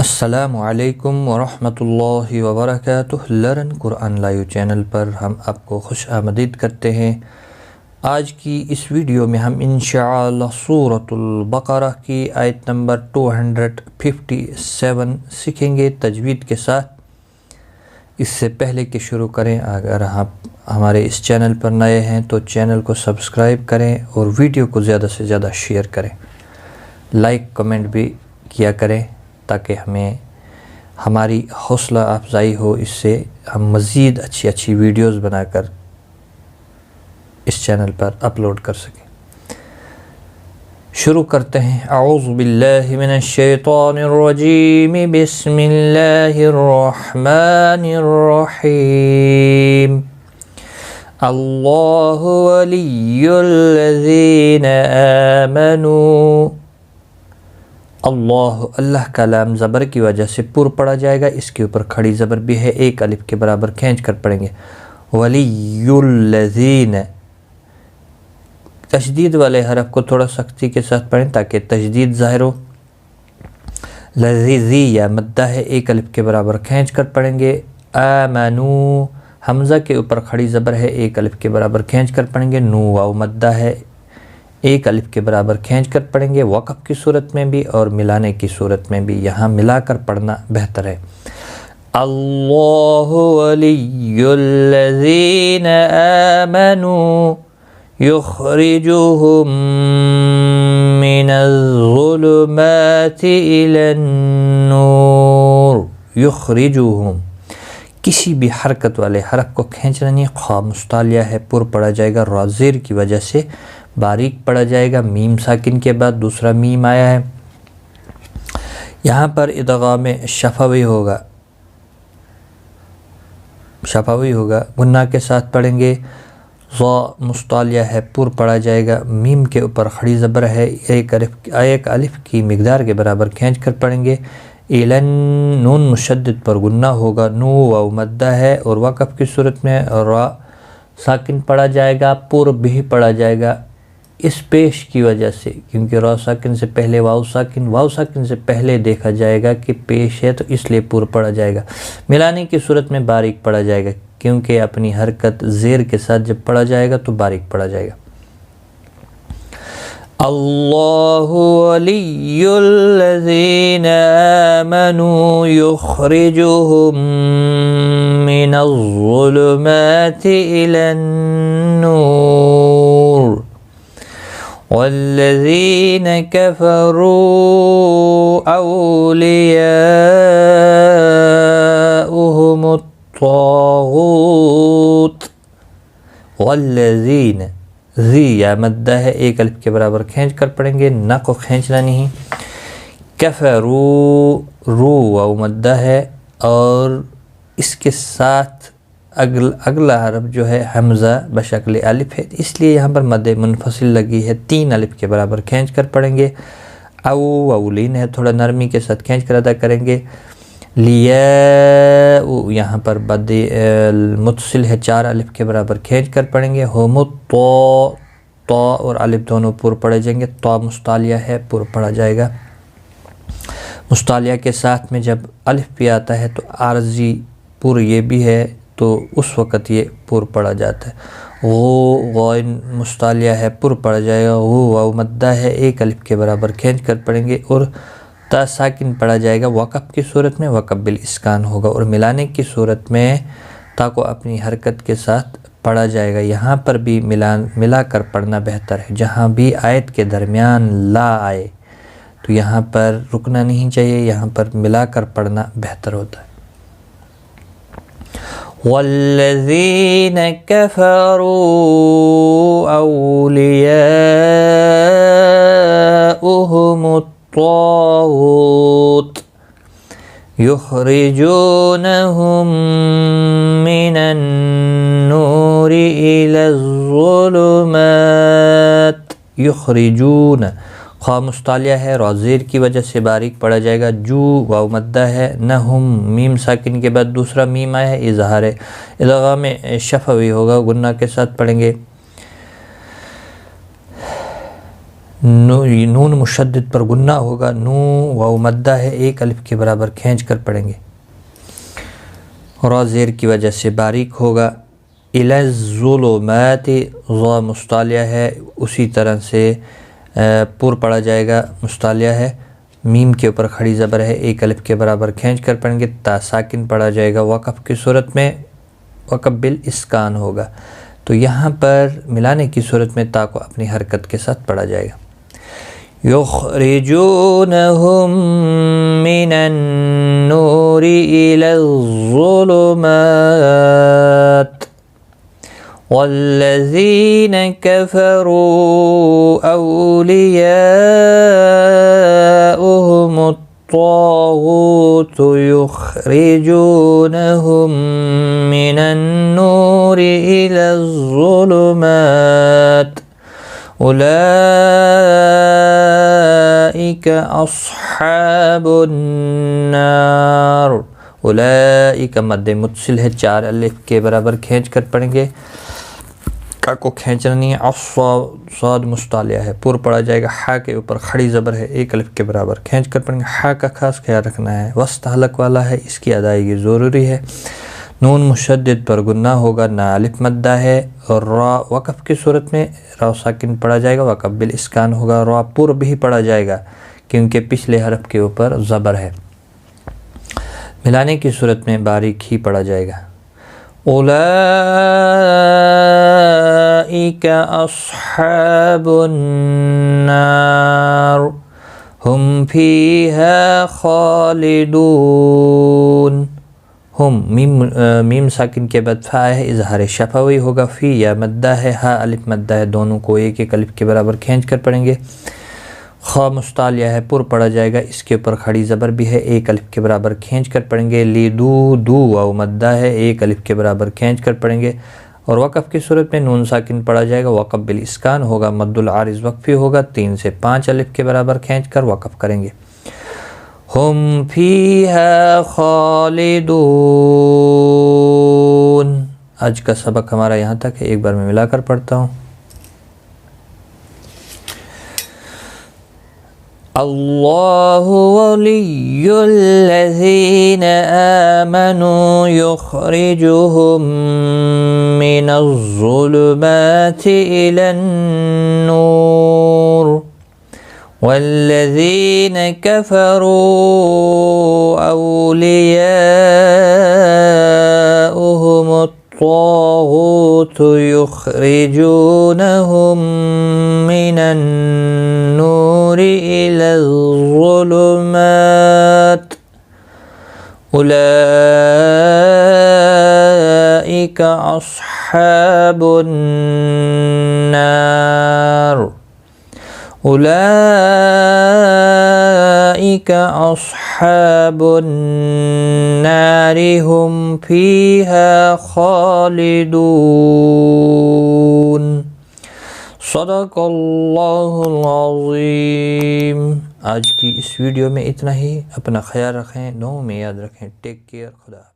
السلام علیکم ورحمۃ اللہ وبرکاتہ۔ لرن قرآن لائیو چینل پر ہم آپ کو خوش آمدید کرتے ہیں۔ آج کی اس ویڈیو میں ہم انشاءاللہ سورۃ البقرہ کی آیت نمبر 257 سیکھیں گے تجوید کے ساتھ۔ اس سے پہلے کہ شروع کریں، اگر آپ ہمارے اس چینل پر نئے ہیں تو چینل کو سبسکرائب کریں اور ویڈیو کو زیادہ سے زیادہ شیئر کریں، لائک کمنٹ بھی کیا کریں تاکہ ہماری حوصلہ افزائی ہو، اس سے ہم مزید اچھی ویڈیوز بنا کر اس چینل پر اپلوڈ کر سکیں۔ شروع کرتے ہیں۔ اعوذ باللہ من الشیطان الرجیم، بسم اللہ الرحمن الرحیم۔ اللہ ولی الذین آمنوا۔ اللہ کا لام زبر کی وجہ سے پر پڑا جائے گا، اس کے اوپر کھڑی زبر بھی ہے، ایک الف کے برابر کھینچ کر پڑھیں گے۔ ولی الذین، تشدید والے حرف کو تھوڑا سختی کے ساتھ پڑھیں تاکہ تشدید ظاہر ہو۔ لذی یا مدہ ہے، ایک الف کے برابر کھینچ کر پڑھیں گے۔ آمنو، حمزہ کے اوپر کھڑی زبر ہے، ایک الف کے برابر کھینچ کر پڑھیں گے۔ نو واو مدہ ہے، ایک الف کے برابر کھینچ کر پڑھیں گے، وقف کی صورت میں بھی اور ملانے کی صورت میں بھی، یہاں ملا کر پڑھنا بہتر ہے۔ اللہ ولی الذین آمنوا یخرجہم من الظلمات الی النور۔ یخرجہم، کسی بھی حرکت والے حرف کو کھینچنا نہیں، خواہ مستعلیہ ہے پر پڑا جائے گا، را زیر کی وجہ سے باریک پڑا جائے گا، میم ساکن کے بعد دوسرا میم آیا ہے، یہاں پر ادغام شفوی ہوگا، غنہ کے ساتھ پڑھیں گے۔ ضا مستعلیہ ہے پر پڑا جائے گا، میم کے اوپر کھڑی زبر ہے، ایک الف کی مقدار کے برابر کھینچ کر پڑھیں گے۔ ایلن، نون مشدد پر غنہ ہوگا، نو واو مدہ ہے اور وقف کی صورت میں را ساکن پڑھا جائے گا، پر بھی پڑھا جائے گا اس پیش کی وجہ سے، کیونکہ را ساکن سے پہلے واو ساکن سے پہلے دیکھا جائے گا کہ پیش ہے تو اس لیے پر پڑھا جائے گا۔ ملانے کی صورت میں باریک پڑھا جائے گا، کیونکہ اپنی حرکت زیر کے ساتھ جب پڑھا جائے گا تو باریک پڑھا جائے گا۔ اللہ ولی الذین آمنوا یخرجہم من الظلمات الی النور والذین کفروا اولیاؤہم الطاغوت۔ والذین، ذی یا مدہ ہے، ایک الف کے برابر کھینچ کر پڑھیں گے، نہ کو کھینچنا نہیں۔ کفروا، رو واو مدہ ہے اور اس کے ساتھ اگلا حرف جو ہے حمزہ بشکل الف ہے، اس لیے یہاں پر مد منفصل لگی ہے، تین الف کے برابر کھینچ کر پڑھیں گے۔ اولین ہے، تھوڑا نرمی کے ساتھ کھینچ کر ادا کریں گے۔ لیا، یہاں پر مد متصل ہے، چار الف کے برابر کھینچ کر پڑھیں گے۔ ہم تو اور الف دونوں پر پڑھے جائیں گے، تو مستعلیہ ہے پر پڑھا جائے گا۔ مستعلیہ کے ساتھ میں جب الف بھی آتا ہے تو عارضی پر یہ بھی ہے تو اس وقت یہ پر پڑھا جاتا ہے۔ غین مستعلیہ ہے پر پڑھا جائے گا، واو مدہ ہے، ایک الف کے برابر کھینچ کر پڑھیں گے اور تا ساکن پڑھا جائے گا، وقف کی صورت میں وقف بالاسکان ہوگا اور ملانے کی صورت میں تا کو اپنی حرکت کے ساتھ پڑھا جائے گا۔ یہاں پر بھی ملا کر پڑھنا بہتر ہے، جہاں بھی آیت کے درمیان لا آئے تو یہاں پر رکنا نہیں چاہیے، یہاں پر ملا کر پڑھنا بہتر ہوتا ہے۔ والذین کفروا اولیاؤہم الطاغوت یخرجونہم من النور الی الظلمات۔ یخرجون، خواہ مستعلیہ ہے، را زیر کی وجہ سے باریک پڑھا جائے گا۔ جو واو مدہ ہے، نہ ہم میم ساکن کے بعد دوسرا میم آیا ہے، اظہار ہے، ادغام شفوی ہوگا، غنہ کے ساتھ پڑھیں گے۔ نون مشدد پر گنہ ہوگا، نو واو مدہ ہے، ایک الف کے برابر کھینچ کر پڑھیں گے، را زیر کی وجہ سے باریک ہوگا، الی الظلمات ظا مستعلیہ ہے، اسی طرح سے پر پڑھا جائے گا، مستعلیہ ہے، میم کے اوپر کھڑی زبر ہے، ایک الف کے برابر کھینچ کر پڑھیں گے، تا ساکن پڑھا جائے گا، وقف کی صورت میں وقف بالاسکان ہوگا، تو یہاں پر ملانے کی صورت میں تا کو اپنی حرکت کے ساتھ پڑھا جائے گا، یخرجونہم من النور الی الظلمات والذین کفروا اولیاؤہم الطاغوت یخرجونہم من النور الی الظلمات اولئک اصحاب النار، اولئک مد متصل ہے، 4 الف کے برابر کھینچ کر پڑھیں گے، کا کو کھینچنا نہیں ہے، صاد مستعلیہ ہے، پر پڑھا جائے گا، ہا کے اوپر کھڑی زبر ہے، ایک الف کے برابر کھینچ کر پڑھیں گے، ہا کا خاص خیال رکھنا ہے، وسط حلق والا ہے، اس کی ادائیگی ضروری ہے، نون مشدد پر گنہ ہوگا، نا الف مدہ ہے، اور را وقف کی صورت میں را ساکن پڑھا جائے گا، وقف بالاسکان ہوگا، را پر بھی پڑھا جائے گا کیونکہ پچھلے حرف کے اوپر زبر ہے، ملانے کی صورت میں باریک ہی پڑھا جائے گا، اولئک اصحاب النار ہم فیہا خالدون، ہم میم ساکن کے بعد فا ہے، اظہار شفوی ہوگا، فی یا مدہ ہے، ہا الف مدہ ہے، دونوں کو ایک ایک الف کے برابر کھینچ کر پڑھیں گے، خا مستعلیہ ہے، پر پڑھا جائے گا، اس کے اوپر کھڑی زبر بھی ہے، ایک الف کے برابر کھینچ کر پڑھیں گے، لی دو واو مدہ ہے، ایک الف کے برابر کھینچ کر پڑھیں گے، اور وقف کی صورت میں نون ساکن پڑھا جائے گا، وقف بالاسکان ہوگا، مد العارض وقفی ہوگا، 3 سے 5 الف کے برابر کھینچ کر وقف کریں گے، ہم فیہا خالدون۔ آج کا سبق ہمارا یہاں تک ہے، ایک بار میں ملا کر پڑھتا ہوں، اللہ ولی الذین آمنوا یخرجهم من الظلمات الی النور والذین کفروا اولیاؤہم الطاغوت یخرجونہم من النور الی الظلمات اولئک اصحاب النار، اولئک اصحاب النار ہم فیہا خالدون۔ صدق اللہ العظیم۔ آج کی اس ویڈیو میں اتنا ہی، اپنا خیال رکھیں، دعاؤں میں یاد رکھیں، ٹیک کیئر، خدا حافظ۔